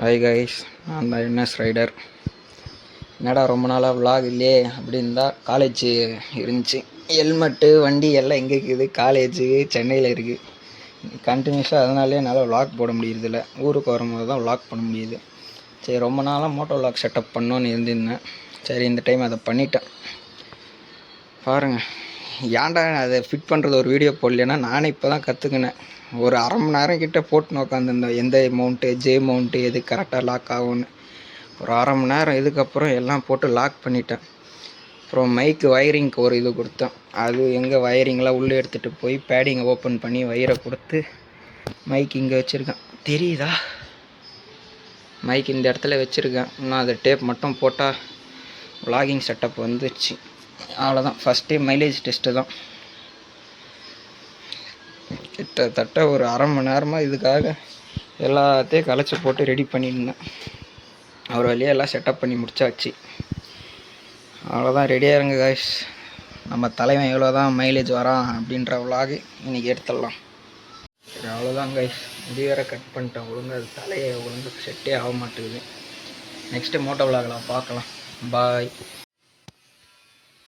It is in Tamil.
ஹாய் கைஸ், நான் தான் என்எஸ் ரைடர். என்னடா ரொம்ப நாளாக விலாக் இல்லையே அப்படின்னு தான் காலேஜ் இருந்துச்சு. ஹெல்மெட்டு வண்டி எல்லாம் எங்கே இருக்குது? காலேஜு சென்னையில் இருக்குது. கண்டினியூஸாக அதனாலே என்னால் விலாக் போட முடியறதில்ல. ஊருக்கு வரும்போது தான் விலாக் பண்ண முடியுது. சரி, ரொம்ப நாளாக மோட்டோ விலாக் செட்டப் பண்ணோன்னு இருந்திருந்தேன். சரி, இந்த டைம் அதை பண்ணிட்டேன். பாருங்கள், ஏன்டா அதை ஃபிட் பண்ணுறது ஒரு வீடியோ போடலைன்னா நானே இப்போ தான் கற்றுக்கினேன். ஒரு அரை மணி நேரம் கிட்டே போட்டுன்னு உட்காந்துருந்தேன். எந்த மவுண்ட்டு ஜே மவுண்ட்டு எது கரெக்டாக லாக் ஆகும்னு ஒரு அரை மணி நேரம். இதுக்கப்புறம் எல்லாம் போட்டு லாக் பண்ணிட்டேன். அப்புறம் மைக்கு வயரிங்க்கு ஒரு இது கொடுத்தேன். அது எங்கே வயரிங்லாம் உள்ளே எடுத்துகிட்டு போய் பேடிங்கை ஓப்பன் பண்ணி வயரை கொடுத்து மைக் இங்கே வச்சுருக்கேன். தெரியுதா? மைக் இந்த இடத்துல வச்சுருக்கேன். இன்னும் அதை டேப் மட்டும் போட்டால் விலாகிங் செட்டப் வந்துச்சு. அவ்வளோதான். ஃபஸ்ட்டே மைலேஜ் டெஸ்ட்டு தான். கிட்டத்தட்ட ஒரு அரை மணி நேரமாக இதுக்காக எல்லாத்தையும் கலைச்சி போட்டு ரெடி பண்ணியிருந்தேன். ஒரு வழியாக எல்லாம் செட்டப் பண்ணி முடிச்சாச்சு. அவ்வளோதான், ரெடியாக இருங்க காய்ஸ். நம்ம தலைவன் எவ்வளோ தான் மைலேஜ் வரான் அப்படின்ற விலாகு இன்றைக்கி எடுத்துடலாம். சரி, அவ்வளோதான் காய்ஸ். முடி வேற கட் பண்ணிட்டேன். ஒழுங்காக அது தலையை ஒழுங்கு செட்டே ஆக மாட்டேங்குது. நெக்ஸ்ட்டு மோட்டோ விலாகில் பார்க்கலாம். பாய்.